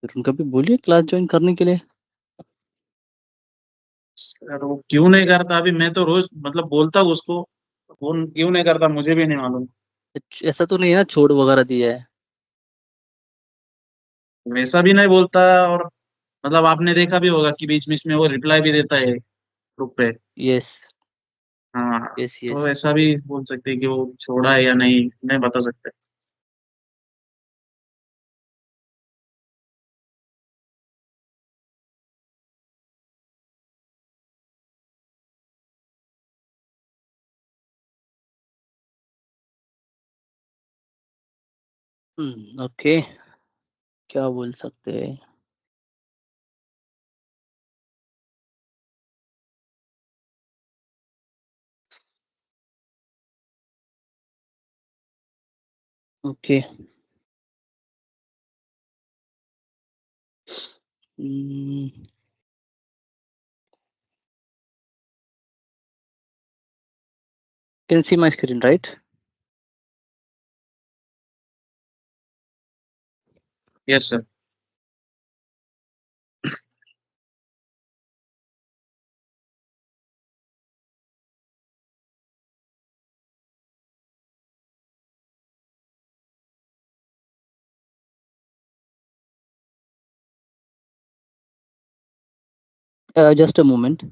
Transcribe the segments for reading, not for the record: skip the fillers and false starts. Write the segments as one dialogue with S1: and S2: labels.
S1: फिर उनका भी बोलिए क्लास ज्वाइन करने के लिए।
S2: सर वो क्यों नहीं करता? अभी मैं तो रोज मतलब बोलता हूँ उसको, वो क्यों नहीं करता मुझे भी नहीं मालूम।
S1: ऐसा तो नहीं है ना छोड़ वगैरह दिया है?
S2: वैसा भी नहीं बोलता, और मतलब आपने देखा भी होगा कि बीच बीच में वो रिप्लाई भी देता है ग्रुप पे।
S1: यस।
S2: हाँ।
S1: Yes yes.
S2: तो ऐसा भी बोल सकते हैं कि वो छोड़ा है या नहीं बता सकते।
S1: ओके। क्या बोल सकते हैं? Okay. Can see my screen right?
S2: Yes sir.
S1: Just a moment.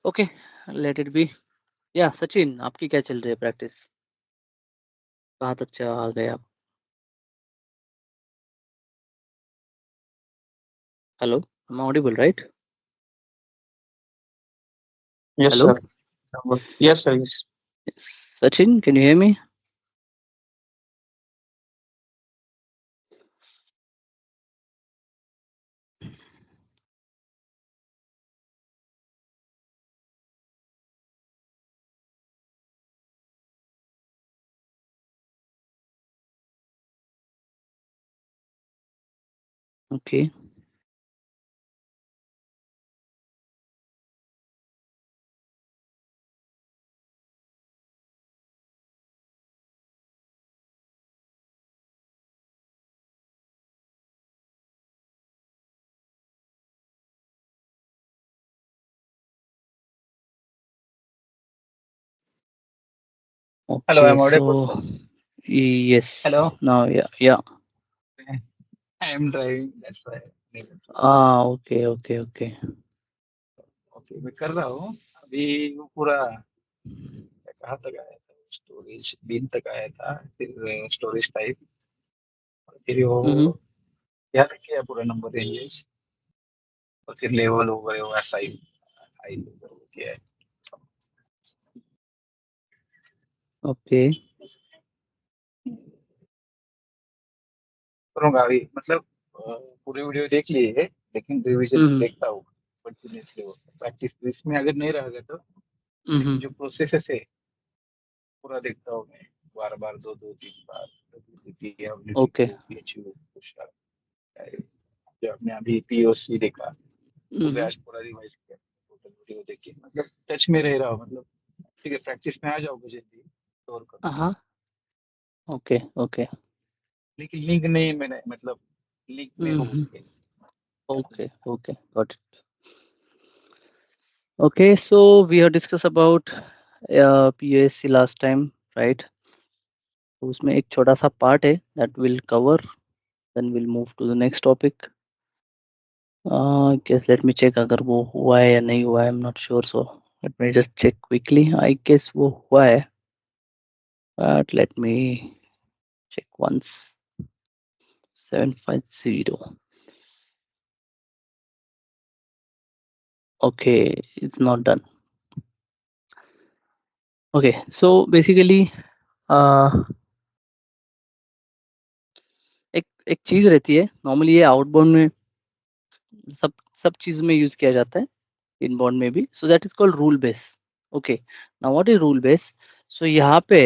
S1: Okay, let it be. या सचिन, आपकी क्या चल रही है प्रैक्टिस? कहाँ तक आ गए आप? Hello, am audible right?
S2: Yes
S1: hello
S2: sir. Yes sir. Yes.
S1: Sachin, can you hear me? Okay.
S3: Hello,
S1: Okay,
S3: I'm audible,
S1: so
S3: sir.
S1: yes,
S3: Hello.
S1: now yeah.
S3: I am driving. That's why.
S1: Okay, okay, okay.
S3: Okay, मैं कर रहा हूँ अभी। वो पूरा कहाँ तक आया था? स्टोरेज बिन तक आया था, फिर स्टोरेज टाइप, फिर
S1: Mm-hmm.
S3: वो ध्यान किया पूरा नंबर रेंजेस, और फिर लेवल ओवर वो असाइन हाई लेवल किया है।
S1: Okay.
S3: करूँगा अभी, मतलब पूरे वीडियो देख लिए है, लेकिन रिवीजन
S1: Mm-hmm.
S3: देखता हूँ कंटिन्यूसली। वो प्रैक्टिस इसमें अगर नहीं रहेगा तो, लेकिन
S1: Mm-hmm.
S3: जो प्रोसेस है पूरा देखता हूँ मैं, बार बार दो दो तीन बार
S1: Okay.
S3: PHU पुशअप, जो आपने अभी POC देखा, पूरे
S1: Mm-hmm.
S3: आज पूरा रिवाइज किया, टोटल वीडियो देखिए, मतलब टच में रह रहा हूँ, मतलब ठीक है, प्रैक्टिस में आ जाओगे जल्दी तो और करो।
S1: Uh-huh. Okay, okay.
S3: लेकिन लिंक नहीं, मैंने मतलब लिंक में हो
S1: Mm-hmm.
S3: उसके।
S1: Okay, okay, got it. Okay, so we have discussed about POSC last time, right? तो उसमें एक छोटा सा पार्ट है that will cover, then we'll move to the next topic. Guess let me check अगर वो हुआ है या नहीं हुआ है, I'm not sure, so let me just check quickly. I guess वो हुआ है, but let me check once. 750. Okay, it's not done. Okay, so basically एक चीज रहती है, नॉर्मली ये आउटबाउंड में सब सब चीज में यूज किया जाता है, इनबाउंड में भी. So that is called rule base. Okay, now what is rule base? So यहाँ पे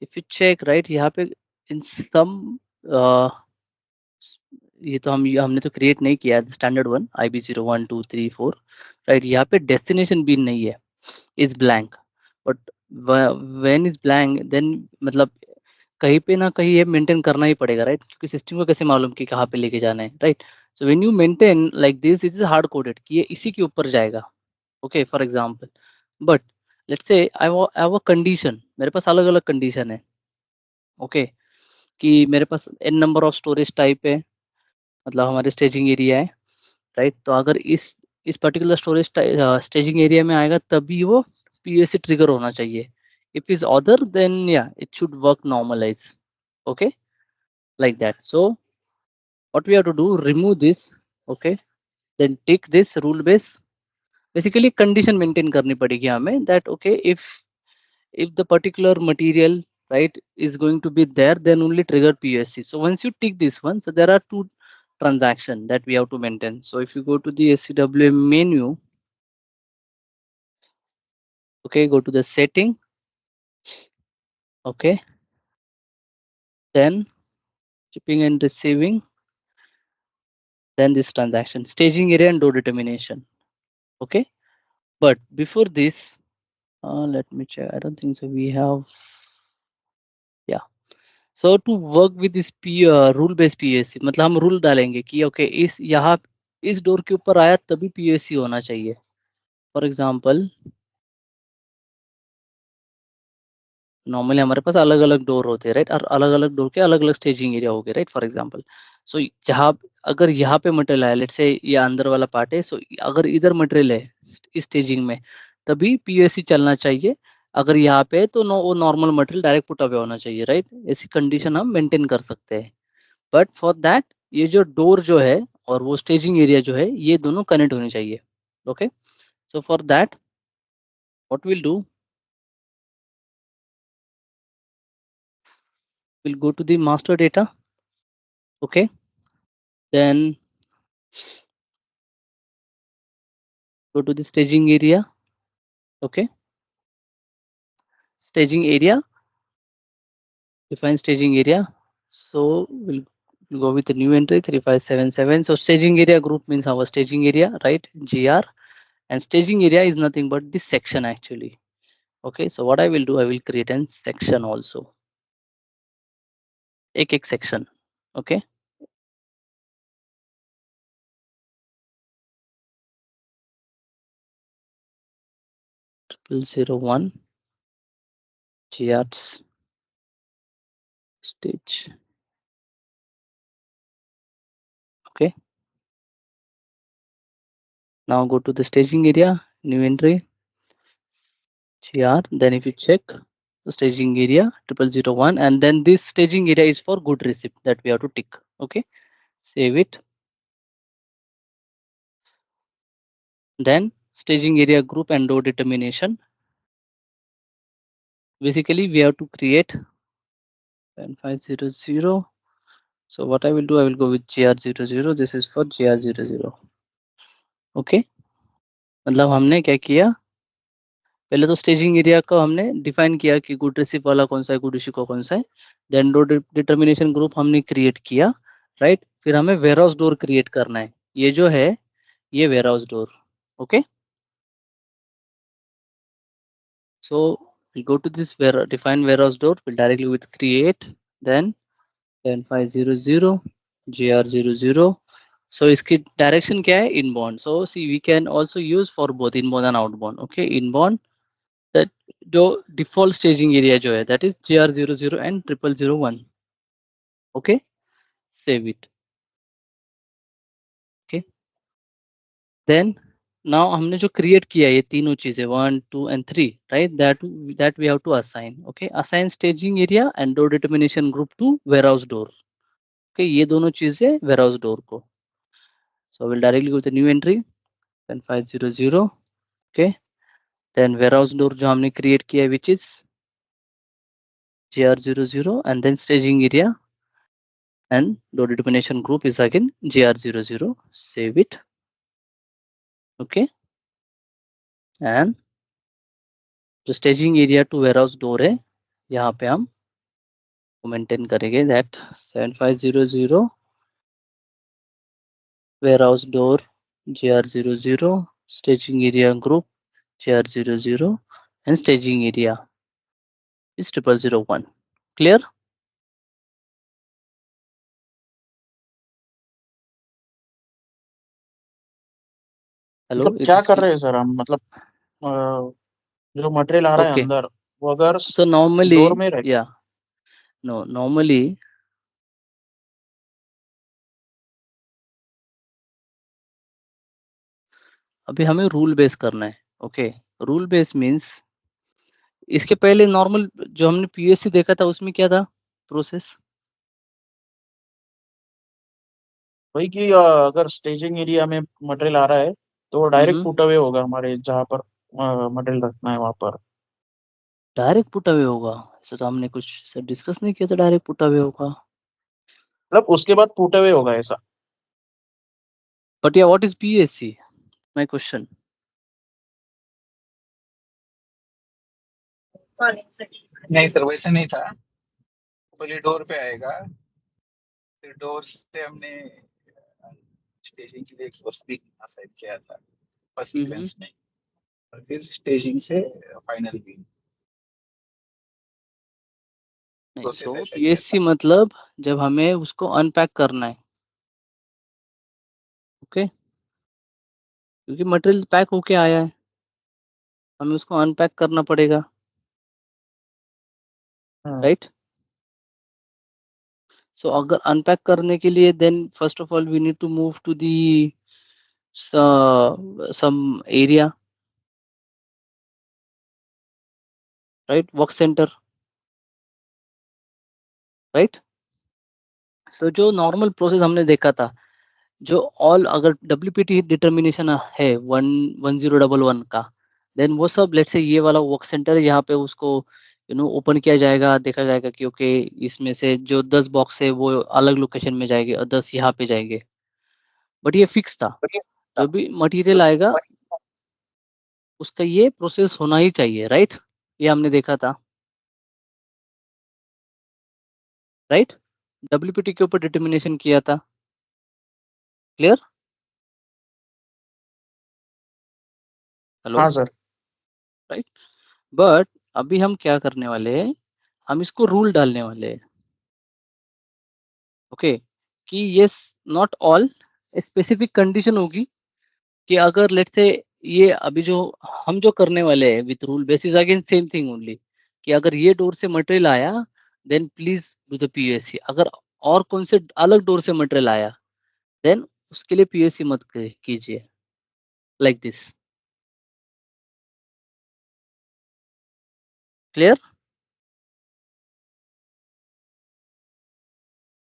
S1: इफ यू चेक राइट, यहाँ पे इन सम ये तो हमने तो क्रिएट नहीं किया स्टैंडर्ड वन IB0123 4, राइट. यहाँ पे डेस्टिनेशन बिन नहीं है, is blank. But when is blank then मतलब कहीं पे ना कहीं ये मेंटेन करना ही पड़ेगा, राइट. क्योंकि सिस्टम को कैसे मालूम कि कहाँ पे लेके जाना है, right. So when you maintain like this, is hard coded कि ये इसी के ऊपर जाएगा. Okay, for example, but let's say I have a condition, मेरे पास अलग अलग कंडीशन है. ओके, कि मेरे पास n number of storage type है, मतलब हमारे स्टेजिंग एरिया है, राइट. तो अगर इस पर्टिकुलर स्टोरेज स्टेजिंग एरिया में आएगा तभी वो पीयूएससी ट्रिगर होना चाहिए. इफ इज अदर देन या it should work normalize. Okay, like that. So what we have to do, remove this. Okay, then take this rule base. Basically condition maintain करनी पड़ेगी हमें that okay, if the particular material, right, is going to be there, then only trigger PSC. So once you tick this one, so there are two transaction that we have to maintain. So if you go to the SCWM menu, okay, go to the setting. Okay, then shipping and receiving, then this transaction, staging area and door determination. Okay, but before this, let me check. I don't think so. We have, yeah. So to work with this rule based PSC, मतलब हम rule डालेंगे कि okay इस यहाँ इस door के ऊपर आया तभी PSC होना चाहिए. फॉर एग्जांपल, नॉर्मली हमारे पास अलग अलग डोर होते हैं, राइट. और अलग अलग डोर के अलग अलग स्टेजिंग एरिया हो गए, राइट. फॉर एग्जांपल, सो जहाँ अगर यहाँ पे मटेरियल है, लेट्स से ये अंदर वाला पार्ट है, सो अगर इधर मटेरियल है इस स्टेजिंग में तभी PSC चलना चाहिए. अगर यहाँ पे है तो वो normal material direct put away होना चाहिए, राइट. ऐसी कंडीशन हम मेंटेन कर सकते हैं. बट फॉर दैट ये जो डोर जो है और वो स्टेजिंग एरिया जो है ये दोनों कनेक्ट होने चाहिए. Okay, so for that what will do, we'll go to the master data. Okay, then go to the staging area. Okay, staging area, define staging area. So we'll go with the new entry 3577. So staging area group means our staging area, right? GR, and staging area is nothing but this section actually. Okay, so what I will do, I will create a section also, एक section. Okay, 001 GRs stage. Okay, now go to the staging area, new entry, GR. Then if you check the staging area 0001, and then this staging area is for good receipt that we have to tick. Okay, save it. Then staging area group and door determination. Basically we have to create 10500. So what I will do, I will go with GR00. This is for GR00. Okay, मतलब हमने क्या किया, पहले तो staging area को हमने define किया कि गुड रिसीव वाला कौन सा है, गुड इश्यू का कौन सा है. देन डोर डिटर्मिनेशन ग्रुप हमने क्रिएट किया, राइट. फिर हमें वेयरहाउस डोर क्रिएट करना है, ये जो है ये warehouse door. Okay, so we go to this define warehouse door, we'll directly with create, then 10500 GR00. so इसकी डायरेक्शन क्या है, inbound. so see we can also use for both inbound and outbound. okay, inbound, that जो default staging area जो है that is GR00 and 0001. okay, save it. okay, then now हमने जो create किया ये तीनों चीजें 1 2 and 3, right, that we have to assign. okay, assign staging area and door determination group to warehouse door. okay, ये दोनों चीजें warehouse door को. so we'll directly go to the new entry 10500. okay, then warehouse door जो हमने create किया है which is GR00 and then staging area and door determination group is again GR00. Save it. Okay. And जो staging area to warehouse door है यहाँ पे हम maintain करेंगे that 7500 warehouse door GR00 staging area group GR00 and staging area is 0001. Clear? Hello.
S2: मतलब क्या कर रहे हैं सर हम, मतलब जो मटेरियल आ रहा है
S1: Okay.
S2: अंदर वो अगर
S1: So normally,
S2: डोर में रहे,
S1: yeah, no, normally अभी हमें रूल बेस करना है. ओके, रूल बेस मीन्स इसके पहले नॉर्मल जो हमने पीएससी देखा था उसमें क्या था प्रोसेस?
S2: वही कि अगर स्टेजिंग एरिया में मटेरियल आ रहा है तो वो डायरेक्ट पुट अवे होगा हमारे जहाँ पर मटेरियल रखना है वहां पर.
S1: डायरेक्ट पुट अवे होगा? ऐसा तो हमने कुछ सर डिस्कस नहीं किया था डायरेक्ट पुट अवे होगा.
S2: मतलब उसके बाद पुट अवे होगा ऐसा.
S1: बट या what is PSC, my question.
S3: नहीं सर, वैसा नहीं था. पहले डोर पे आएगा, फिर डोर से हमने स्टेजिंग के लिए एक स्वस्थिक असाइन किया था फर्स्ट सीक्वेंस में, और फिर स्टेजिंग से फाइनल भी प्रोसेस
S1: तो
S3: ऐसा किया
S1: पीएससी
S3: था.
S1: मतलब जब हमें उसको अनपैक करना है. ओके, क्योंकि मटेरियल पैक होके आया है, हमें उसको अनपैक करना पड़ेगा. राइट. सो अगर अनपैक करने के लिए then first of all we need to move to the some area, right, work center, right. so जो नॉर्मल प्रोसेस हमने देखा था, जो ऑल अगर डब्ल्यूपीटी डिटर्मिनेशन है 11011 का, देन वो सब लेट्स से ये वाला वर्क सेंटर है, यहाँ पे उसको ओपन किया जाएगा, देखा जाएगा कि ओके इसमें से जो 10 बॉक्स है वो अलग लोकेशन में जाएंगे और 10 यहाँ पे जाएंगे. बट ये फिक्स था, जो भी मटेरियल आएगा उसका ये प्रोसेस होना ही चाहिए. राइट, ये हमने देखा था. राइट, डब्ल्यूपीटी के ऊपर डिटर्मिनेशन किया था. क्लियर? हेलो.
S2: हाँ सर.
S1: राइट. बट अभी हम क्या करने वाले हैं, हम इसको रूल डालने वाले हैं. ओके, कि yes not all, specific condition होगी कि अगर लेट्स से ये अभी जो हम जो करने वाले हैं with rule basis again same thing only, कि अगर ये डोर से मटेरियल आया देन प्लीज डू द पीयूएससी. अगर और कौन से अलग डोर से मटेरियल आया देन उसके लिए पीयूएससी मत कीजिए. Like this. Clear?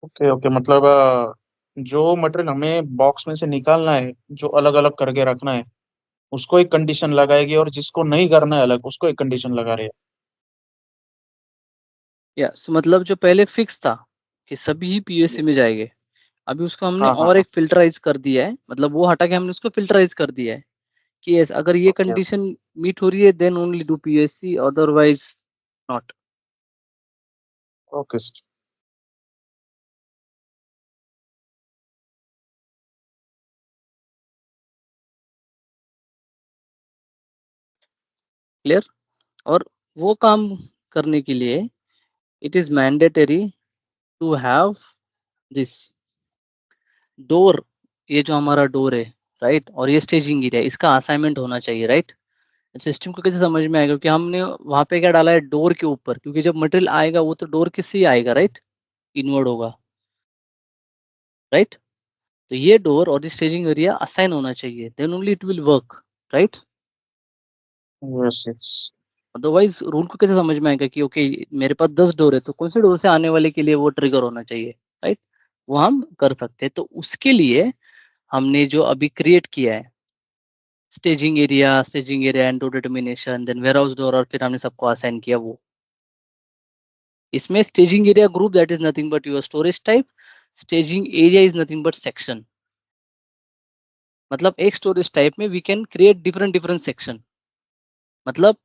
S2: Okay okay, मतलब जो मटेरियल हमें बॉक्स में से निकालना है, जो अलग अलग करके रखना है, उसको एक कंडीशन लगाएगी, और जिसको नहीं करना है अलग, उसको एक कंडीशन लगा रहे हैं.
S1: यस, मतलब जो पहले फिक्स था कि सभी ही पीयूएससी में
S2: Yes.
S1: जाएंगे, अभी उसको हमने
S2: हाँ हाँ
S1: और
S2: हाँ.
S1: एक फिल्टराइज कर दिया है, मतलब वो हटा के हमने उसको फिल्टराइज कर दिया है कि यस अगर ये
S2: ओके
S1: कंडीशन मीट हो रही है then only do PUSC, otherwise not.
S2: Okay sir.
S1: Clear? और वो काम करने के लिए it is mandatory to have this door. ये जो हमारा डोर है राइट, और ये स्टेजिंग एरिया, इसका असाइनमेंट होना चाहिए. राइट. सिस्टम को कैसे समझ में आएगा कि हमने वहां पे क्या डाला है डोर के ऊपर, क्योंकि जब मटेरियल आएगा वो तो डोर किससे ही आएगा. राइट, इनवर्ड होगा. राइट. तो ये डोर और स्टेजिंग एरिया असाइन होना चाहिए, then only it will work. Right.
S2: Yes yes.
S1: Otherwise rule को कैसे समझ में आएगा कि ओके मेरे पास 10 डोर है तो कौन से डोर से आने वाले के लिए वो ट्रिगर होना चाहिए. राइट, वो हम कर सकते हैं. तो उसके लिए हमने जो अभी क्रिएट किया है staging area and door determination, then warehouse door, और फिर हमने सबको असाइन किया वो। इसमें staging area group that is nothing but your storage type, staging area is nothing but section. मतलब एक स्टोरेज टाइप में we can create different different section. मतलब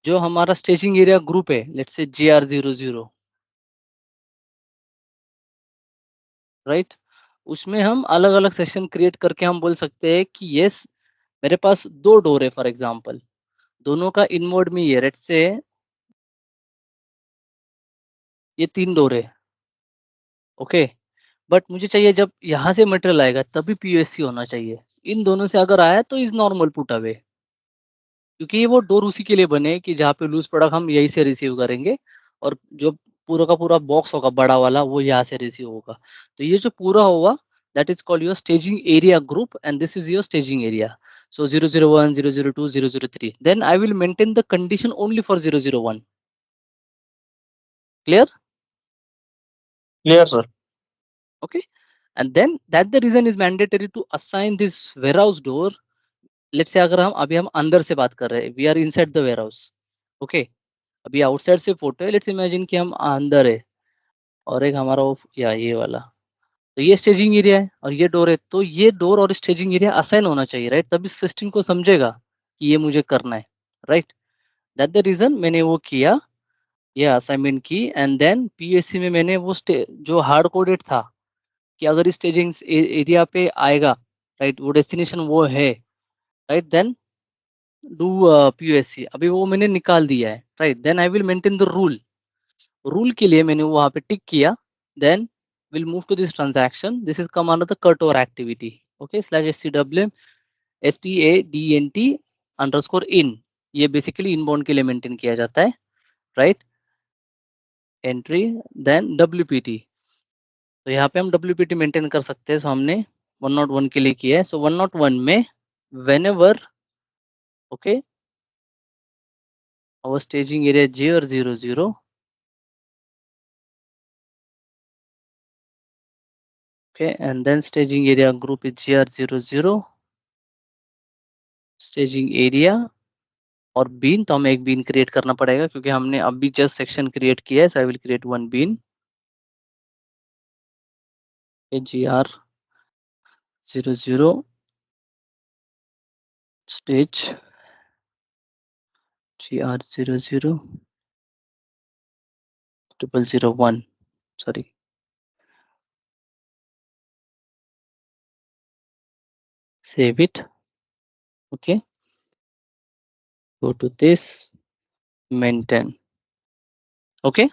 S1: जो हमारा स्टेजिंग एरिया ग्रुप है, लेट्स से GR00, राइट, उसमें हम अलग अलग सेक्शन क्रिएट करके हम बोल सकते हैं कि यस मेरे पास दो डोर है फॉर एग्जांपल, दोनों का इनवर्ड में ये लेट्स से ये 3 डोर है, ओके। बट मुझे चाहिए जब यहाँ से मटेरियल आएगा तभी पीयूएससी होना चाहिए। इन दोनों से अगर आया तो इज नॉर्मल पुट अवे, क्योंकि ये वो डोर उसी के लिए बने कि जहाँ पे लूज प्रोडक्ट हम यहीं से रिसीव करेंगे, और जो पूरा का पूरा बॉक्स होगा बड़ा वाला वो यहाँ से रिसीव होगा। तो ये जो पूरा होगा that is called your staging area group, and this is your staging area. So 001, 002, 003. Then I will maintain the condition only for 001. Clear?
S2: Clear sir.
S1: Okay. And then that the reason is mandatory to assign this warehouse door. Let's say अगर हम अभी हम अंदर से बात कर रहे हैं, we are inside the warehouse. Okay. अभी आउटसाइड से फोटो है, लेट्स इमेजिन कि हम अंदर है और एक हमारा या ये वाला, तो ये स्टेजिंग एरिया है और ये डोर है, तो ये डोर और स्टेजिंग एरिया असाइन होना चाहिए, राइट, तभी सिस्टम को समझेगा कि ये मुझे करना है, राइट। दैट द रीजन मैंने वो किया, ये असाइनमेंट की, एंड देन पीएससी में मैंने वो जो हार्ड कोडेड था कि अगर इस स्टेजिंग एरिया पे आएगा, राइट, वो डेस्टिनेशन वो है, राइट, देन डू पीयूएससी, अभी वो मैंने निकाल दिया है, right. Then I will maintain the rule, rule के लिए मैंने वहां पे टिक किया, then will move to this transaction, this is come under the cut over activity, okay, /SCWM STADNT underscore in, ये बेसिकली इनबाउंड के लिए मेंटेन किया जाता है, राइट, एंट्री, देन WPT, तो यहाँ पे हम WPT मेंटेन कर सकते हैं, सो हमने 101 के लिए किया है। सो 101 में whenever, okay, our staging area GR00, okay, and then staging area group is GR00, staging area और बीन, तो हमें एक बीन क्रिएट करना पड़ेगा क्योंकि हमने अभी जस्ट सेक्शन क्रिएट किया है, so I will create one bin, GR00 stage GR00 001, sorry, save it, okay, go to this, maintain, okay,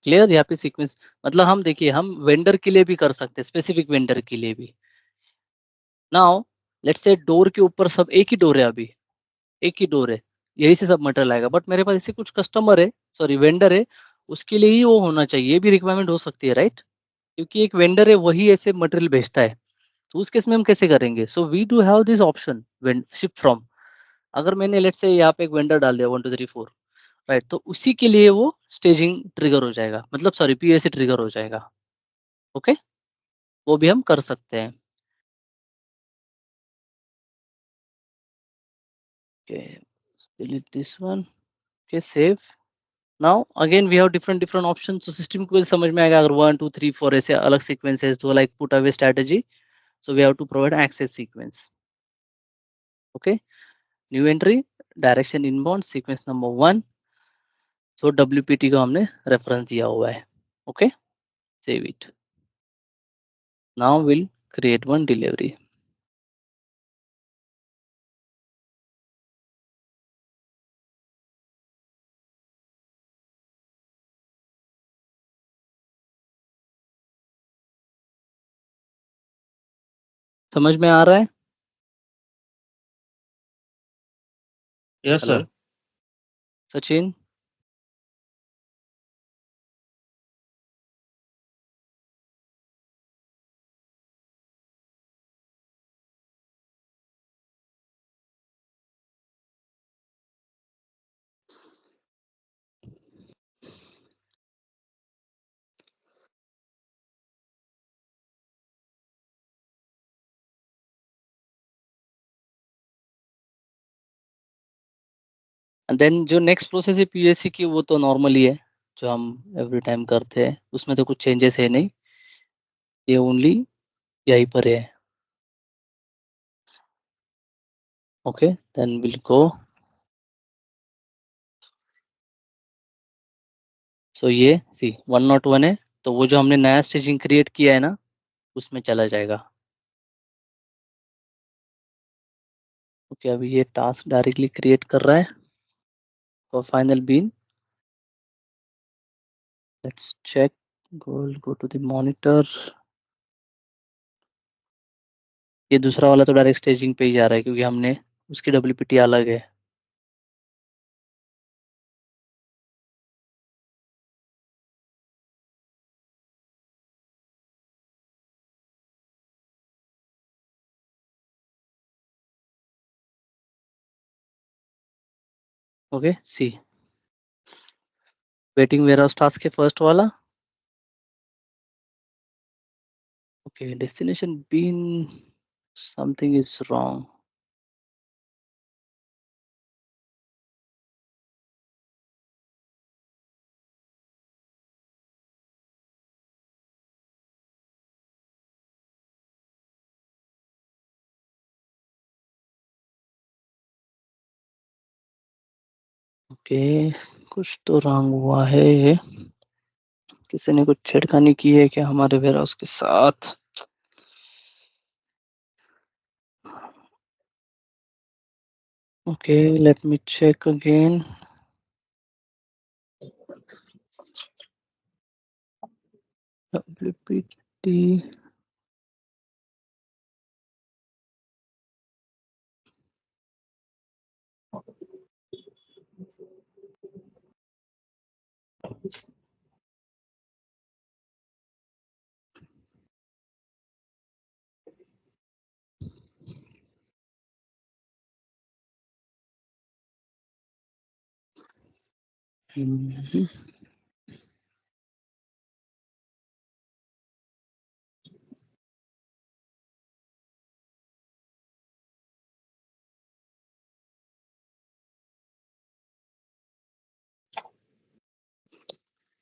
S1: clear. यहाँ पे सीक्वेंस मतलब हम देखिए हम वेंडर के लिए भी कर सकते हैं, स्पेसिफिक वेंडर के लिए भी। नाउ लेट्स से डोर के ऊपर सब एक ही डोर है, अभी एक ही डोर है, यही से सब मटेरियल आएगा, बट मेरे पास ऐसे कुछ कस्टमर है, सॉरी वेंडर है, उसके लिए ही वो होना चाहिए, ये भी रिक्वायरमेंट हो सकती है, राइट, क्योंकि एक वेंडर है वही ऐसे मटेरियल भेजता है, तो उस केस में हम कैसे करेंगे। So we do have this option ship from, अगर मैंने लेट्स से यहाँ पे एक वेंडर डाल दिया 1 2 3 4, राइट, तो उसी के लिए वो स्टेजिंग ट्रिगर हो जाएगा, मतलब सॉरी पीएससी ट्रिगर हो जाएगा, ओके, वो भी हम कर सकते हैं। Okay, delete this one. Okay, save. Now again we have different options. So system को समझ में आएगा अगर 1 2 3 4 ऐसे अलग sequences तो like put away strategy. So we have to provide access sequence. Okay, new entry, direction inbound, sequence number 1. So WPT को हमने reference दिया हुआ है. Okay, save it. Now we'll create one delivery. समझ में आ रहा है?
S2: Yes
S1: hello
S2: sir.
S1: Sachin, and then जो नेक्स्ट प्रोसेस है पीयूएससी की, वो तो नॉर्मल ही है जो हम एवरी टाइम करते हैं, उसमें तो कुछ चेंजेस है नहीं, ये ओनली यहीं पर है। Okay, then will go. So ये सी 101 है, तो वो जो हमने नया स्टेजिंग क्रिएट किया है ना, उसमें चला जाएगा। ओके, अभी ये टास्क डायरेक्टली क्रिएट कर रहा है for final bin. Let's check, go to the monitor. ये दूसरा वाला तो डायरेक्ट स्टेजिंग पे ही जा रहा है क्योंकि हमने उसकी डब्ल्यूपीटी अलग है। Okay, see waiting warehouse task है फर्स्ट वाला। Okay, destination bin, something is wrong. Okay, कुछ तो रॉन्ग हुआ है, किसी ने कुछ छेड़खानी की है क्या हमारे वेयरहाउस के साथ? Okay, let me check again. WPT,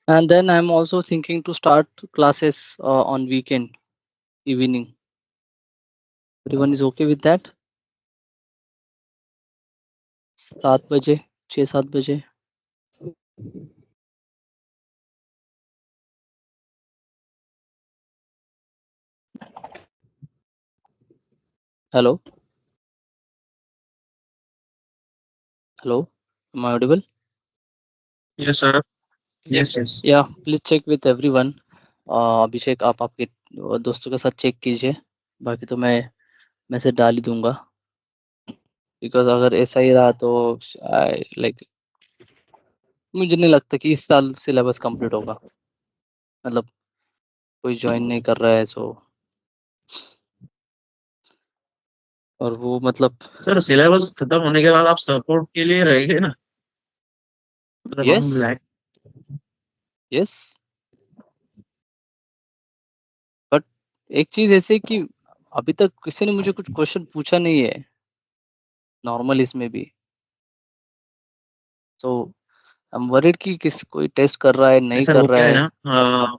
S1: and then I'm also thinking to start classes on weekend evening. Everyone is okay with that? 7 बजे, 6-7 बजे। Hello, hello, am I audible?
S2: Yes, sir. Yes, yes.
S1: Yeah, please check with everyone. अभिषेक, आप आपके दोस्तों के साथ check कीजिए, बाकी तो मैं मैसेज डाल ही दूंगा, बिकॉज अगर ऐसा ही रहा तो लाइक मुझे नहीं लगता कि इस साल सिलेबस कंप्लीट होगा, मतलब कोई ज्वाइन नहीं कर रहा है, सो और वो मतलब
S2: सर सिलेबस खत्म होने के बाद आप सपोर्ट के लिए रहेंगे ना? मतलब
S1: यस,
S2: हम लाइक
S1: यस, बट एक चीज ऐसे कि अभी तक किसी ने मुझे कुछ क्वेश्चन पूछा नहीं है नॉर्मल इसमें भी, तो आई एम वरीड कि किस कोई टेस्ट कर रहा है नहीं
S2: सर
S1: कर
S2: वो
S1: रहा
S2: क्या है
S1: है।
S2: ना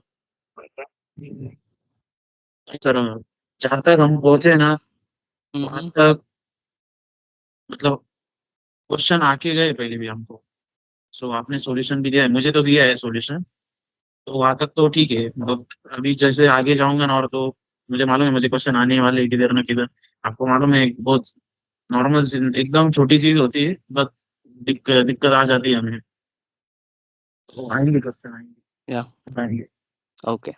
S2: सर जहाँ तक हम पहुंचे ना वहां
S1: हम्म,
S2: तक मतलब क्वेश्चन आके गए पहले भी हमको। सो आपने सॉल्यूशन भी दिया है, मुझे तो दिया है सॉल्यूशन, तो वहां तक तो ठीक है। मतलब अभी जैसे आगे जाऊंगा ना और तो मुझे मालूम है मुझे क्वेश्चन आने वाले हैं किधर ना किधर। आपको मालूम है बहुत नॉर्मल एकदम छोटी चीज होती है, बस दिक्कत आ जाती है हमें। तो आएंगे क्वेश्चन
S1: या
S2: आएंगे।
S1: ओके।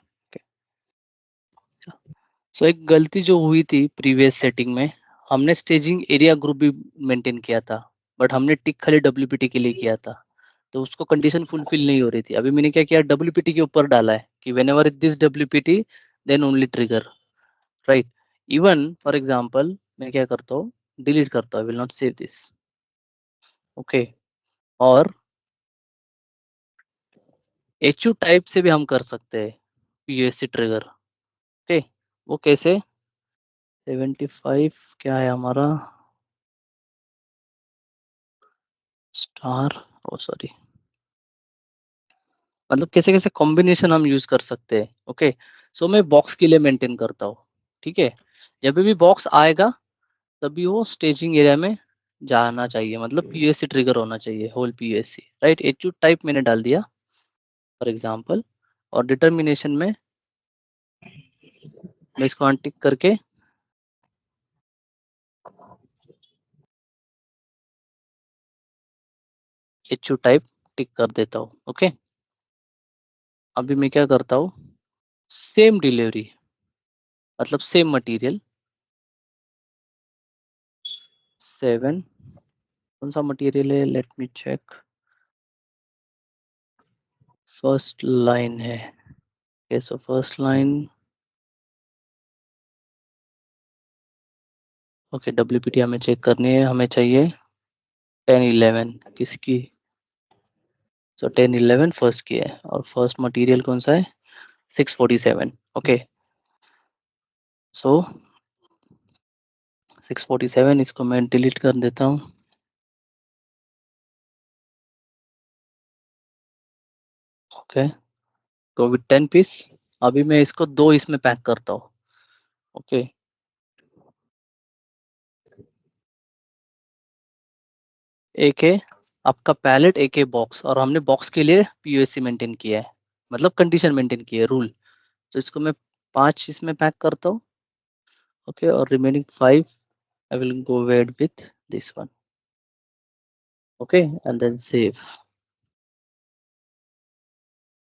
S1: सो एक गलती जो हुई थी प्रीवियस सेटिंग में, हमने स्टेजिंग एरिया ग्रुप भी मेंटेन किया था, बट हमने टिक खाली डब्ल्यूपीटी के लिए किया था, तो उसको कंडीशन फुलफिल नहीं हो रही थी। अभी मैंने क्या किया, डब्ल्यूपीटी के ऊपर डाला है कि whenever this WPT then only trigger, right. Even for example मैं क्या करता हूँ, डिलीट करता हूँ, will not save this. Okay, और एच टाइप से भी हम कर सकते हैं यूएससी ट्रिगर। ओके, वो कैसे, 75 क्या है हमारा, स्टार, ओ सॉरी, मतलब कैसे कैसे कॉम्बिनेशन हम यूज कर सकते हैं। ओके, सो मैं बॉक्स के लिए मेंटेन करता हूँ। ठीक है, जब भी बॉक्स आएगा तभी वो स्टेजिंग एरिया में जाना चाहिए, मतलब पीयूएससी ट्रिगर होना चाहिए, होल पीयूएससी, राइट। एचयू टाइप मैंने डाल दिया फॉर एग्जांपल, और डिटर्मिनेशन में मैं इसको अनटिक करके एचयू टाइप टिक कर देता हूँ। ओके, अभी मैं क्या करता हूँ, सेम डिलीवरी, मतलब सेम मटेरियल 7, कौन सा मटेरियल है, let me check, first line है। Okay, so first line, okay, WPT हमें चेक करनी है, हमें चाहिए 10-11 किसकी, सो 10-11 फर्स्ट की है, और फर्स्ट मटेरियल कौन सा है, 647। ओके, सो 647, इसको मैं डिलीट कर देता हूँ। ओके, तो विद 10 पीस, अभी मैं इसको 2 इसमें पैक करता हूँ। ओके, एक है आपका पैलेट, एक है बॉक्स, और हमने बॉक्स के लिए पीयूएससी मेंटेन किया है, मतलब कंडीशन मेंटेन की है, रूल। तो इसको मैं 5 इसमें पैक करता हूँ। ओके, और remaining 5 I will go ahead with this one. Okay, and then save.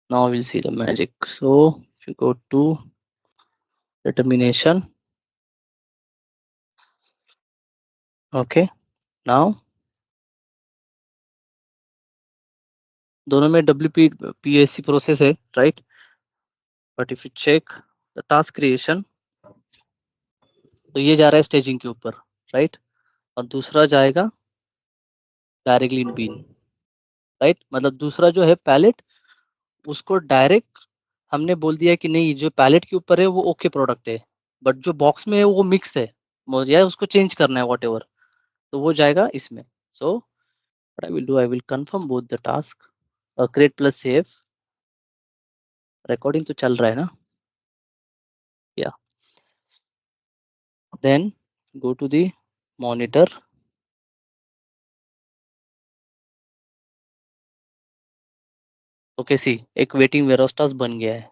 S1: Now we'll see the magic. So if you go to determination, okay, now दोनों में WPSC प्रोसेस है, right, but if you check the task creation, तो ये जा रहा है staging के ऊपर, राइट, और दूसरा जाएगा डायरेक्टली इन बीन, राइट, मतलब दूसरा जो है पैलेट, उसको डायरेक्ट हमने बोल दिया कि नहीं, जो पैलेट के ऊपर है वो ओके प्रोडक्ट है, बट जो बॉक्स में है वो मिक्स है, या उसको चेंज करना है वॉट एवर, तो वो जाएगा इसमें। सो what I will do, I will confirm both the task, create plus save, recording तो चल रहा है ना, yeah, then go to the monitor, okay, see एक वेटिंग वेयरहाउस टास्क बन गया है,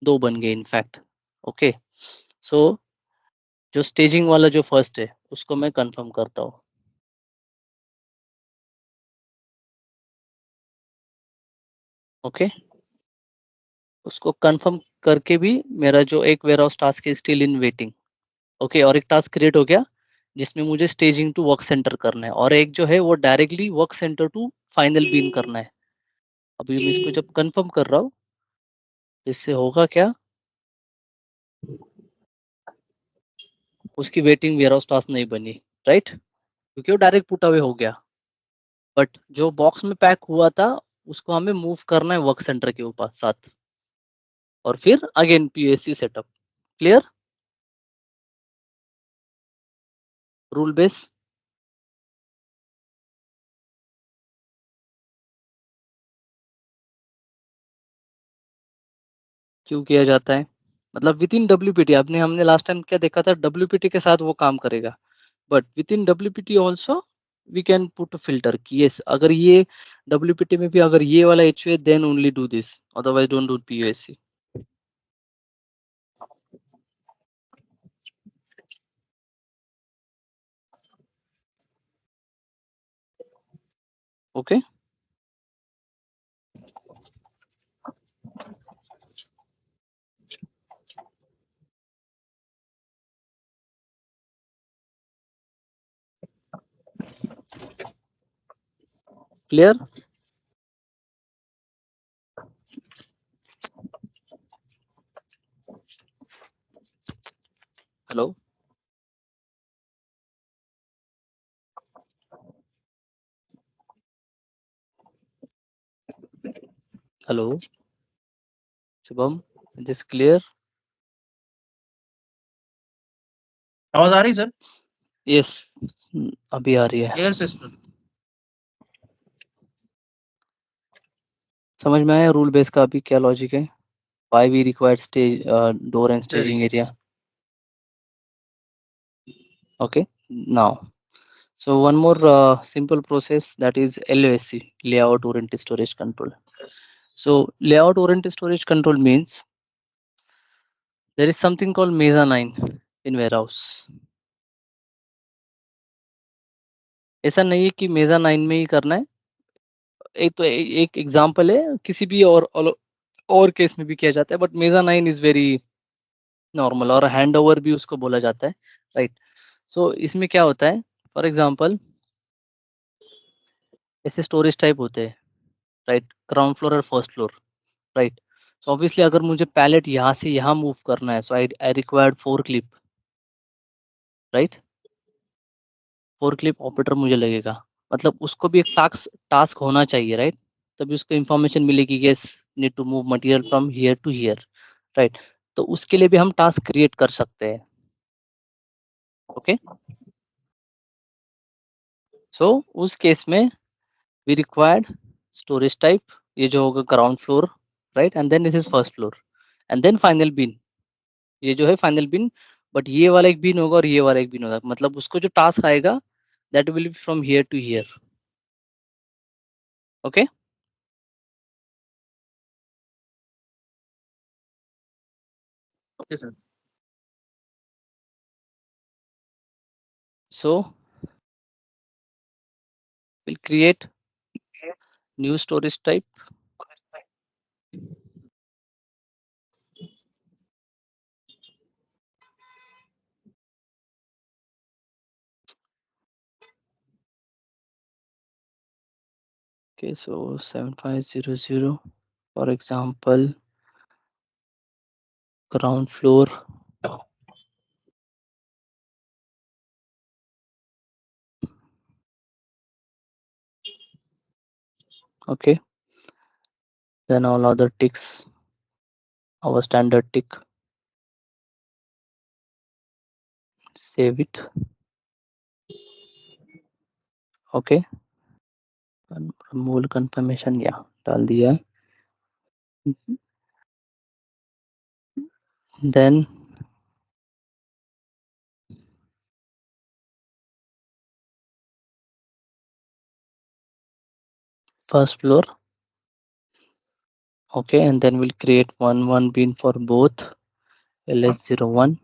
S1: 2 बन गए इनफैक्ट। ओके, सो जो स्टेजिंग वाला जो फर्स्ट है उसको मैं कंफर्म करता हूँ। ओके, उसको कंफर्म करके भी मेरा जो एक वेयरहाउस टास्क है स्टिल इन वेटिंग। ओके, और एक टास्क क्रिएट हो गया जिसमें मुझे स्टेजिंग टू वर्क सेंटर करना है, और एक जो है वो directly work center to final bin करना है। अभी मैं इसको जब कंफर्म कर रहा हूँ, इससे होगा क्या, उसकी वेटिंग वेयरहाउस टास्क नहीं बनी, राइट, क्योंकि वो डायरेक्ट पुट अवे हो गया, बट जो बॉक्स में पैक हुआ था उसको हमें मूव करना है वर्क सेंटर के ऊपर साथ, और फिर again PSC setup. Clear, rule base क्यों किया जाता है, मतलब विद इन डब्ल्यूपीटी, आपने हमने लास्ट टाइम क्या देखा था, डब्ल्यूपीटी के साथ वो काम करेगा, but within WPT also we can put filter कि यस, अगर ये डब्ल्यूपीटी में भी अगर ये वाला एच है then only do this, otherwise don't do PUSC. Okay, clear, hello, hello, Shubham, this clear,
S2: आवाज आ रही सर?
S1: यस, अभी आ रही है।
S2: Yes sir.
S1: समझ में आया रूल बेस का अभी क्या लॉजिक है? Why we required stage door and staging area? Okay, now, so one more simple process, that is LOSC, layout oriented storage control. So layout oriented storage control means there is something called mezzanine in warehouse. ऐसा नहीं है कि mezzanine में ही करना है, एक example है, किसी भी और केस में भी किया जाता है, but mezzanine is very normal, और हैंड ओवर भी उसको बोला जाता है, राइट? सो इसमें क्या होता है, फॉर एग्जांपल ऐसे स्टोरेज टाइप होते हैं, राइट? ग्राउंड फ्लोर और first floor, right? So obviously अगर मुझे पैलेट यहाँ से यहाँ मूव करना है, so I required 4 clip, right? 4 clip operator मुझे लगेगा, मतलब उसको भी एक टास्क होना चाहिए, राइट? तभी उसको इन्फॉर्मेशन मिलेगी, yes need to move material from here to here, right? तो उसके लिए भी हम टास्क क्रिएट कर सकते हैं, ओके? सो उस केस में वी रिक्वायर्ड स्टोरेज टाइप, ये जो होगा ground floor, right? And then this is first floor, and then final bin, ये जो है फाइनल बिन, बट ये वाला एक बिन होगा और ये वाला एक बिन होगा, मतलब उसको जो टास्क आएगा that will be from here to here, okay?
S2: Okay sir.
S1: So we'll create new storage type. Okay, so 7500, for example, ground floor. Okay, then all other ticks, our standard tick, save it. Okay, remove confirmation, yeah, डाल दिया. Then first floor, okay, and then we'll create one bin for both LS01.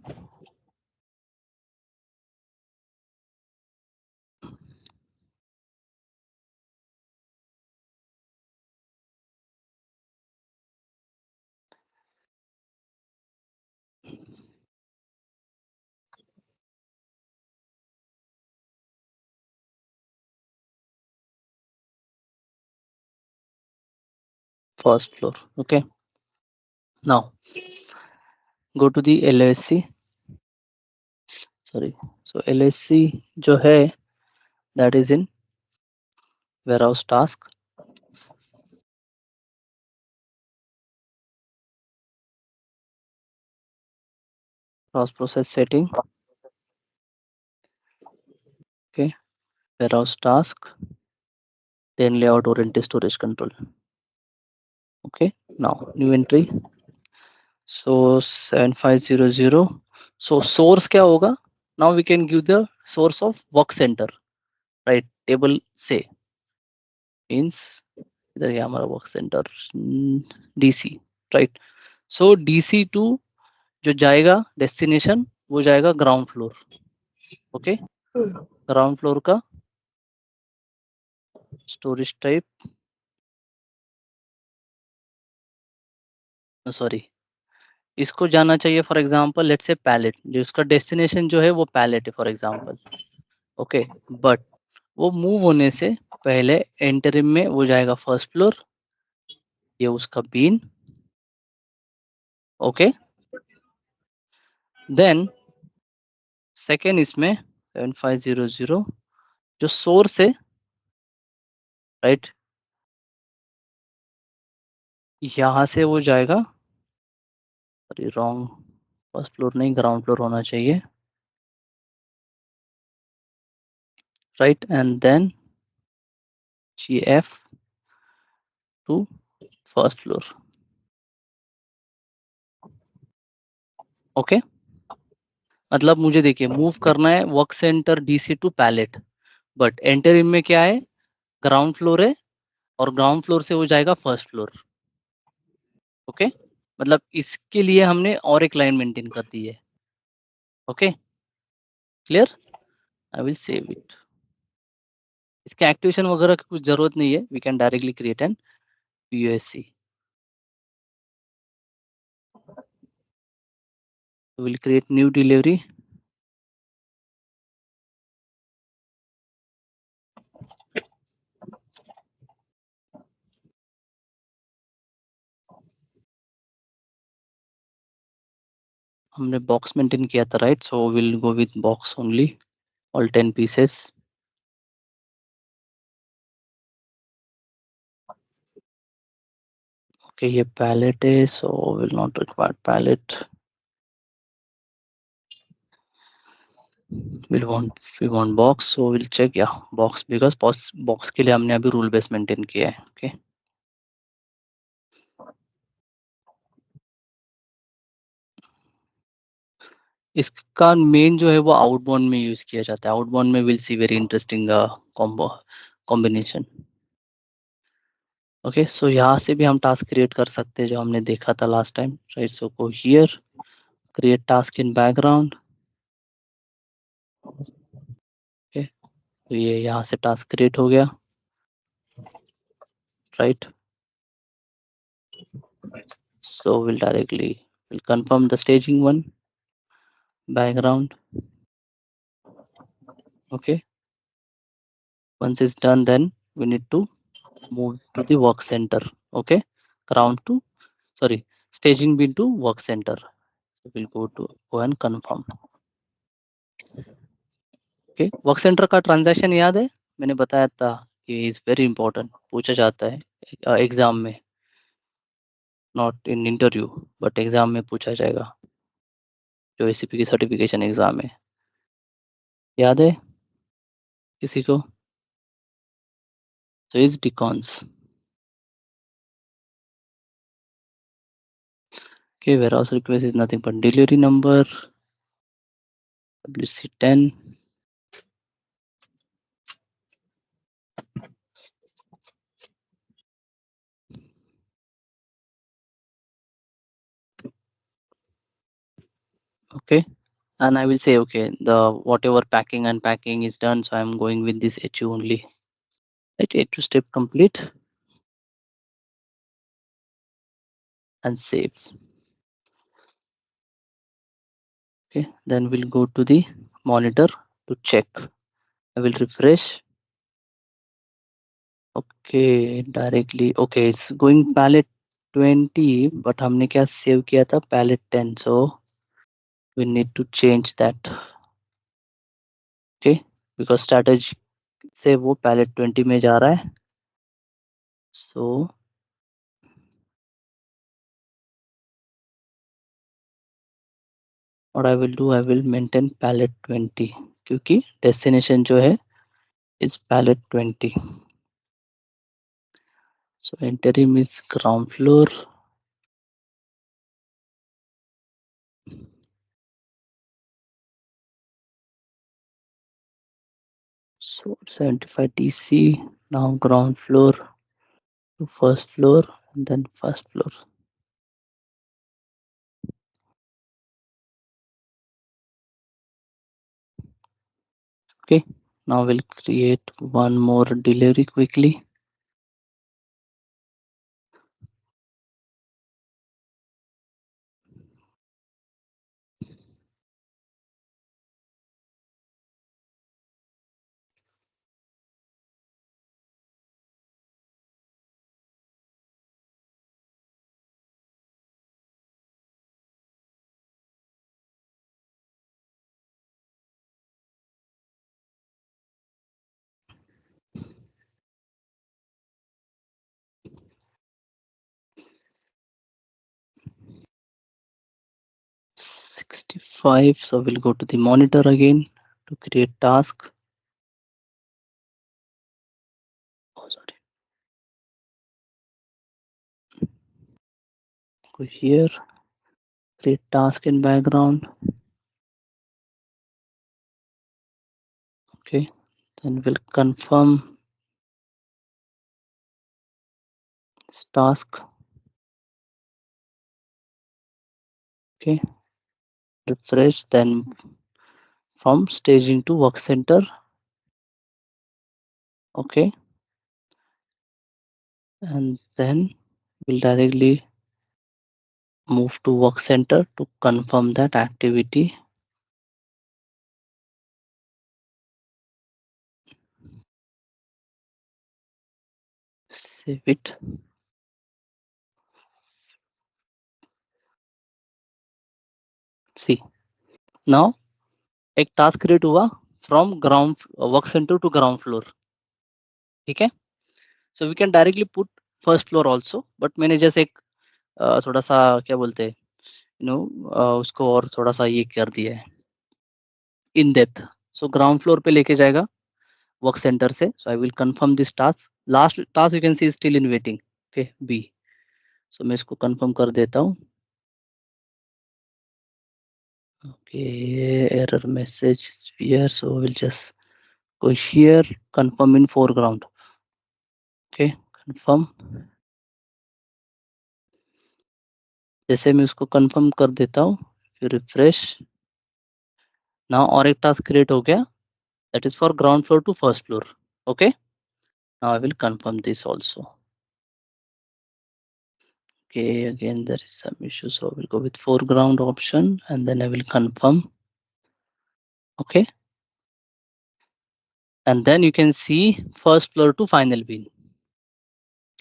S1: First floor, okay? Now go to the LSC, sorry, so LSC जो है that is in warehouse task, cross process setting, okay, warehouse task, then layout oriented storage control, okay? Now new entry, so 7500, so source क्या होगा? Now we can give the source of work center, right? Table से means इधर क्या हमारा work center, DC, right? So DC to जो जाएगा destination, वो जाएगा ground floor, okay? Ground floor का स्टोरेज टाइप, सॉरी, इसको जाना चाहिए for example let's say pallet, जो उसका डेस्टिनेशन जो है वो पैलेट है फॉर एग्जांपल, ओके? बट वो मूव होने से पहले एंटरिम में वो जाएगा फर्स्ट फ्लोर, ये उसका बीन, ओके? देन सेकेंड इसमें 7500 जो सोर्स है, राइट? यहाँ से वो जाएगा, सॉरी रॉन्ग, फर्स्ट फ्लोर नहीं ग्राउंड फ्लोर होना चाहिए, right? And then GF to first floor. Okay, मतलब मुझे देखिए मूव करना है work center DC to pallet, but interim में क्या है, ग्राउंड फ्लोर है और ग्राउंड फ्लोर से हो जाएगा फर्स्ट फ्लोर। ओके, मतलब इसके लिए हमने और एक लाइन मेंटेन कर दी है। Okay clear, I will save it. इसके एक्टिवेशन वगैरह की कुछ जरूरत नहीं है, we can directly create an POSC। Will create new delivery. हमने बॉक्स मेंटेन किया था right, so will go with box only, all 10 pieces. Okay ये पैलेट है, so will not require pallet, we want box, so we'll check yeah box, because box के लिए हमने अभी rule base maintain किया है। ओके इसका मेन जो है वो आउटबाउंड में यूज किया जाता है, आउटबाउंड में will see very interesting combo combination. Okay so यहाँ से भी हम टास्क क्रिएट कर सकते हैं जो हमने देखा था last time right, so go here create task in background. Okay तो ये यहाँ से टास्क क्रिएट हो गया right, so we'll confirm the staging one background। Okay, once it's done then we need to move to the work center। Okay, ground to sorry staging bin to work center, so we'll go and confirm। Okay, work centre का transaction याद है, मैंने बताया था कि is very important, पूछा जाता है एग्जाम में, not in interview but exam में पूछा जाएगा, जो ACP की सर्टिफिकेशन एग्जाम है। याद है किसी को? So is decons। Okay, warehouse request is nothing but delivery number WC10। Okay, and I will say okay the whatever packing and packing is done, so I'm going with this HU only, right? HU step complete and save। Okay, then we'll go to the monitor to check, I will refresh। Okay directly, okay it's going palette 20 but हमने क्या save किया था palette 10, so we need to change that। Okay, because strategy से वो palette 20 में जा रहा है, so what I will do, I will maintain palette 20 क्योंकि destination जो है is palette 20। So interim is ground floor। So 75 TC, now ground floor to first floor and then first floor। Okay, now we'll create one more delivery quickly। $65, so we'll go to the monitor again to create task। Oh, sorry, go here, create task in background. Okay, then we'll confirm this task. Okay, refresh, then from staging to work center. Okay, and then we'll directly move to work center to confirm that activity. Save it. See, now एक task create हुआ from ground work center to ground floor. ठीक है, so we can directly put first floor also, but मैंने जैसे एक थोड़ा सा क्या बोलते हैं उसको और थोड़ा सा ये कर दिया है in depth. So ground floor पे लेके जाएगा वर्क सेंटर से. So I will confirm this task. Last task you can see still in waiting. Okay, B. So मैं इसको कंफर्म कर देता हूँ. Okay, error message here, so we'll just go here, confirm in foreground. Okay, confirm. जैसे मैं उसको confirm कर देता हूँ, फिर रिफ्रेश. नाउ और एक टास्क क्रिएट हो गया, that is for ground floor to first floor. Okay, now I will confirm this also. Okay, again there is some issue, so I will go with foreground option and then I will confirm. Okay, and then you can see first floor to final bin.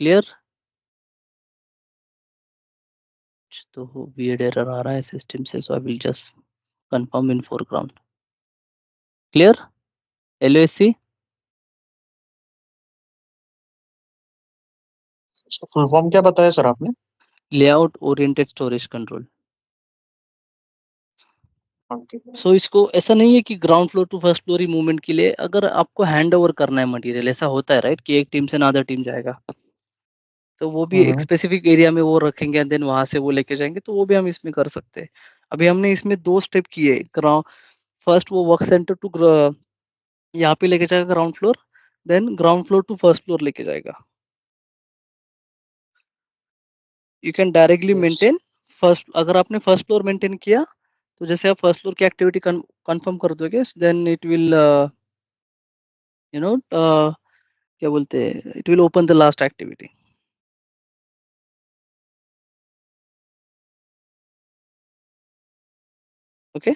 S1: Clear? तो weird error आ रहा है system से, so I will just confirm in foreground. Clear? LOSC?
S2: Full form क्या बताया sir आपने?
S1: Layout oriented storage control.
S2: Okay.
S1: So इसको ऐसा नहीं है कि ground floor to first floor ही मूवमेंट के लिए, अगर आपको हैंड ओवर करना है मटेरियल, ऐसा होता है राइट कि एक टीम से अनदर टीम जाएगा, तो वो भी एक स्पेसिफिक एरिया में वो रखेंगे, देन वहां से वो लेके जाएंगे, तो वो भी हम इसमें कर सकते हैं. अभी हमने इसमें 2 स्टेप किए. ग्राउंड फर्स्ट वो वर्क सेंटर टू यहाँ पे लेके जाएगा ground floor, then ground floor to first floor लेके जाएगा. You can directly maintain first. अगर आपने फर्स्ट फ्लोर मेंटेन किया, तो जैसे आप फर्स्ट फ्लोर की एक्टिविटी कंफर्म कर दोगे, देन इट विल क्या बोलते हैं, it will open the last activity. Okay,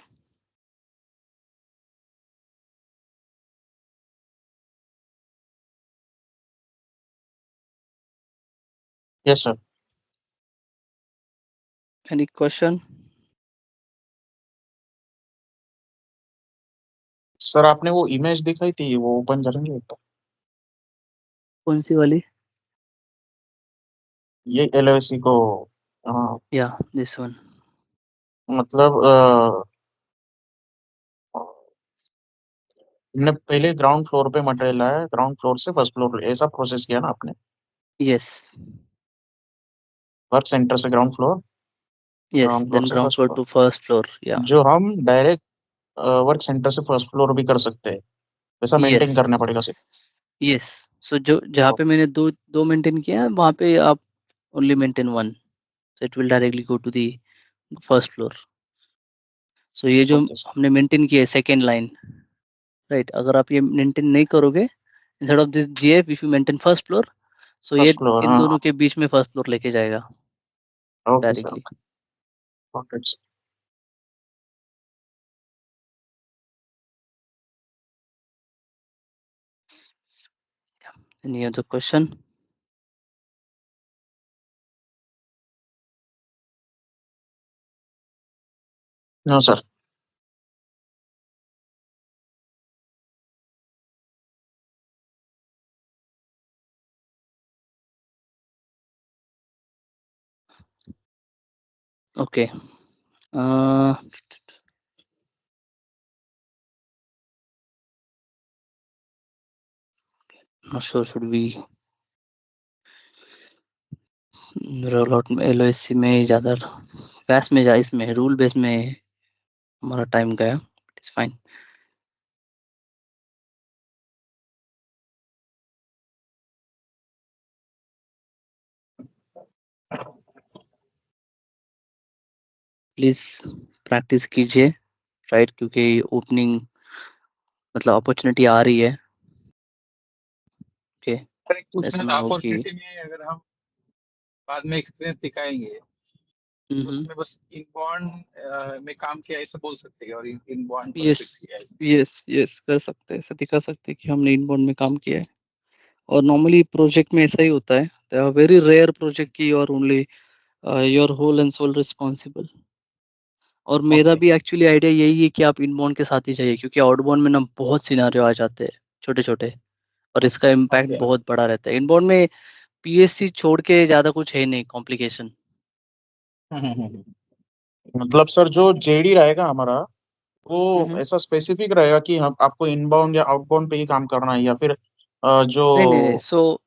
S2: yes sir.
S1: Any question?
S2: Sir आपने वो इमेज दिखाई थी, वो ओपन करेंगे एक बार?
S1: कौन सी वाली?
S2: ये एलओसी को. हाँ,
S1: या दिस वन.
S2: मतलब हमने पहले ग्राउंड फ्लोर पे मटेरियल लाया, ग्राउंड फ्लोर से फर्स्ट फ्लोर, ऐसा प्रोसेस किया ना आपने?
S1: यस
S2: वर्क सेंटर से ground floor,
S1: yes,
S2: ground floor
S1: then
S2: से
S1: ground
S2: first
S1: floor
S2: floor,
S1: to first floor. या
S2: जो हम डायरेक्ट वर्क सेंटर से फर्स्ट फ्लोर भी कर सकते हैं, वैसा मेंटेन
S1: यस
S2: करना पड़ेगा सर?
S1: यस. सो जो जहाँ पे मैंने दो दो मेंटेन किया है, वहाँ पे आप only maintain one, so it will directly go to the first floor. So ये जो
S2: ओके सर.
S1: हमने मेंटेन किया है सेकेंड लाइन, राइट, अगर आप ये मेंटेन नहीं करोगे, instead of this GF if you maintain first floor, so ये
S2: फर्स्ट फ्लोर,
S1: इन
S2: हाँ.
S1: दोनों के बीच में फर्स्ट फ्लोर लेके जाएगा
S2: okay sir.
S1: Directly.
S2: Okay sir.
S1: Any other question?
S2: No sir.
S1: Okay. Uh, Not sure should we roll out में LOAC में ज़्यादा वैस में जा इसमें रूल बेस में हमारा टाइम गया, इट्स फाइन। प्लीज प्रैक्टिस कीजिए, राइट, क्योंकि ओपनिंग मतलब अपॉर्चुनिटी आ रही है। ओके,
S3: सर एक
S1: ऐसा
S3: पूछना
S1: ना
S3: था,
S1: हो कि
S3: अपॉर्चुनिटी में अगर हम बाद में एक्सपीरियंस दिखाएंगे तो उसमें बस इनबॉन्ड में काम किया ऐसा बोल सकते हैं, और इनबॉन्ड
S1: यस
S3: प्रोजेक्ट किया है।
S1: यस यस कर सकते हैं, ऐसा दिखा सकते हैं कि हमने इनबाउंड में काम किया है। और नॉर्मली प्रोजेक्ट में ऐसा ही होता है, they are very rare project की और only your whole and soul responsible. और मेरा
S3: ओके
S1: भी एक्चुअली आइडिया यही है कि आप इनबाउंड के साथ ही जाइए, क्योंकि आउटबाउंड में ना बहुत सिनारियो आ जाते हैं छोटे छोटे, और इसका इम्पैक्ट
S3: ओके
S1: बहुत बड़ा रहता है। इनबाउंड में पीएससी छोड़ के ज्यादा कुछ है नहीं कॉम्प्लिकेशन।
S2: मतलब सर जो जेडी रहेगा हमारा, वो
S1: हम्म।
S2: ऐसा स्पेसिफिक रहेगा कि हम आपको इनबाउंड या आउटबाउंड पे ही काम करना है, या फिर
S1: नहीं,
S2: जो
S1: सो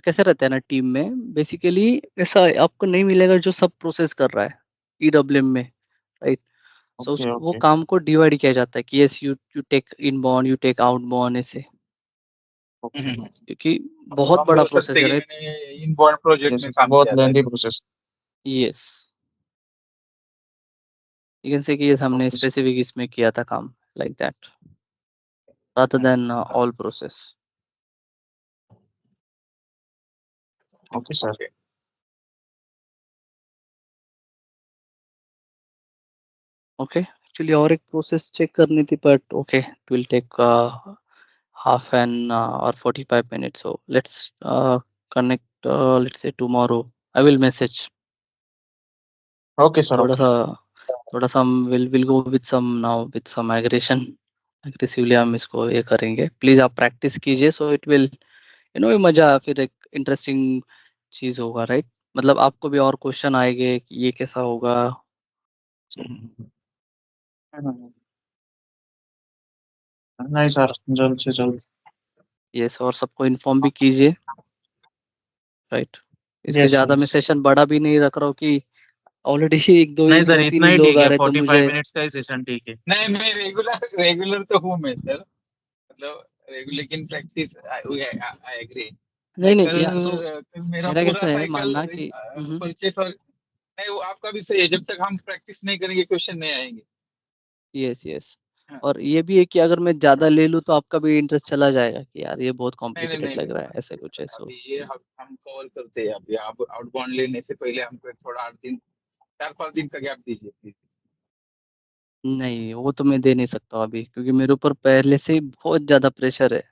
S1: कैसे रहता है ना टीम में, बेसिकली ऐसा आपको नहीं मिलेगा जो सब प्रोसेस कर रहा है ईडब्ल्यूएम में, राइट। सो
S2: ओके
S1: वो
S2: ओके
S1: काम को डिवाइड किया जाता है कि yes you you take inbound, you take outbound, ऐसे,
S2: ओके
S1: क्योंकि
S3: तो
S1: बहुत
S3: हम
S1: बड़ा
S3: बोल
S1: प्रोसेस
S3: सकते
S1: है,
S3: हैं कि
S1: राइट।
S3: मैंने इनबॉन्ड प्रोजेक्ट
S2: यस,
S3: में काम
S2: बहुत
S3: किया था
S2: लेंदी
S3: ऐसा।
S2: Process.
S1: Yes, you can say कि यस हमने
S2: ओके
S1: स्पेसिफिक इसमें किया था काम, like that, rather than all process.
S2: Okay sir.
S3: Okay
S1: okay, actually और एक प्रोसेस चेक करनी थी, but okay it will take half an or 45 minutes, so let's connect, let's say tomorrow. I will message
S2: okay sir.
S1: थोड़ा
S2: okay
S1: सा, थोड़ा सा हम will go with some now with some aggression, aggressively हम इसको ये करेंगे। प्लीज आप प्रैक्टिस कीजिए, सो इट विल ये मजा, फिर एक इंटरेस्टिंग चीज होगा, राइट। मतलब आपको भी और क्वेश्चन आएंगे कि ये कैसा होगा।
S2: नहीं सर, जल्द से जल्द।
S1: यस, और सबको इन्फॉर्म भी कीजिए, राइट। इससे
S2: यस
S1: ज्यादा मैं
S2: यस।
S1: सेशन बड़ा भी नहीं रख रहा हूँ कि ऑलरेडी एक दो
S2: नहीं सर,
S1: दो तीन
S2: इतना
S1: ही
S2: ही
S1: लोग
S2: ठीक
S1: आ
S2: है,
S1: रहे तो
S2: 45
S1: मुझे।
S2: मिनट्स का ही सेशन ठीक है।
S3: नहीं, मैं रेगुलर रेगुलर तो हूँ मैं सर, मतलब लेकिन प्रैक्टिस आई एग्री।
S1: नहीं नहीं, या सो
S3: कल मेरा
S1: मेरा
S3: पूरा
S1: कैसा है
S3: साइकिल
S1: मानना कि
S3: परचेस और नहीं, वो आपका भी सही है, जब तक हम प्रैक्टिस नहीं करेंगे क्वेश्चन नहीं आएंगे।
S1: यस यस,
S3: हाँ,
S1: और ये भी है कि अगर मैं ज्यादा ले लूँ तो आपका भी इंटरेस्ट चला जाएगा कि यार ये बहुत
S3: नहीं नहीं
S1: कॉम्प्लिकेटेड
S3: नहीं
S1: लग
S3: नहीं
S1: रहा है,
S3: नहीं
S1: ऐसे
S3: नहीं
S1: कुछ
S3: सर,
S1: है, सो
S3: अभी ये हम कवर करते हैं। अभी आप आउटबाउंड लेने से पहले हमको थोड़ा 8 दिन 4-5 दिन का गैप दीजिए प्लीज।
S1: नहीं वो तो मैं दे नहीं सकता अभी, क्योंकि मेरे ऊपर पहले से ही बहुत ज्यादा प्रेशर है।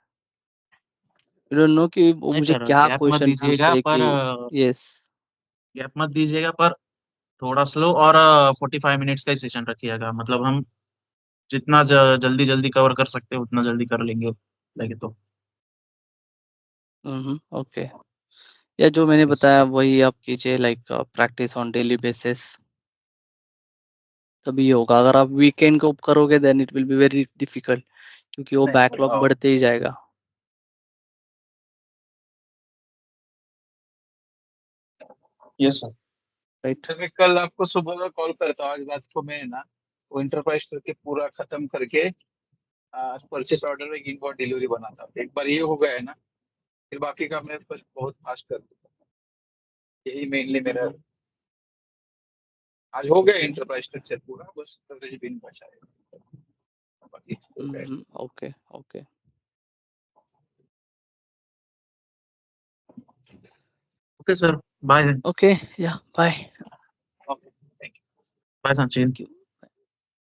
S1: यू डोंट नो कि वो
S2: नहीं
S1: मुझे
S2: सर,
S1: क्या
S2: गैप मत
S1: क्वेश्चन
S2: दीजिएगा
S1: पूछते हैं
S2: पर
S1: कि यस।
S2: गैप मत दीजिएगा पर थोड़ा स्लो, और 45 मिनट्स का ही सेशन रखिएगा। मतलब हम जितना जल्दी जल्दी कवर कर सकते हैं उतना जल्दी कर लेंगे, लगे तो।
S1: ओके, या जो मैंने
S2: यस
S1: बताया वही आप कीजिए, like practice on daily basis, तभी होगा। अगर आप वीकेंड को करोगे then it will be very difficult, क्योंकि वो
S3: नहीं
S1: बैकलॉग बढ़ते ही जाएगा,
S2: यस सर।
S1: राइट।
S3: सर मैं कल आपको सुबह में कॉल करता हूँ। आज रात को मैं ना वो इंटरप्राइज करके पूरा खत्म करके परचेस ऑर्डर में इनबॉक्स डिलीवरी बनाता हूँ। एक बार ये हो गया है ना, फिर बाकी का मैं बस बहुत फास्ट कर दूंगा। यही मेनली मेरा आज हो गया इंटरप्राइज स्ट्रक्चर पूरा, बस कवरेज बिन बचा है, बाकी हो गया।
S1: Okay okay
S2: okay sir, bye.
S1: Okay, या bye.
S3: Okay, thank you.
S2: Bye Sachin.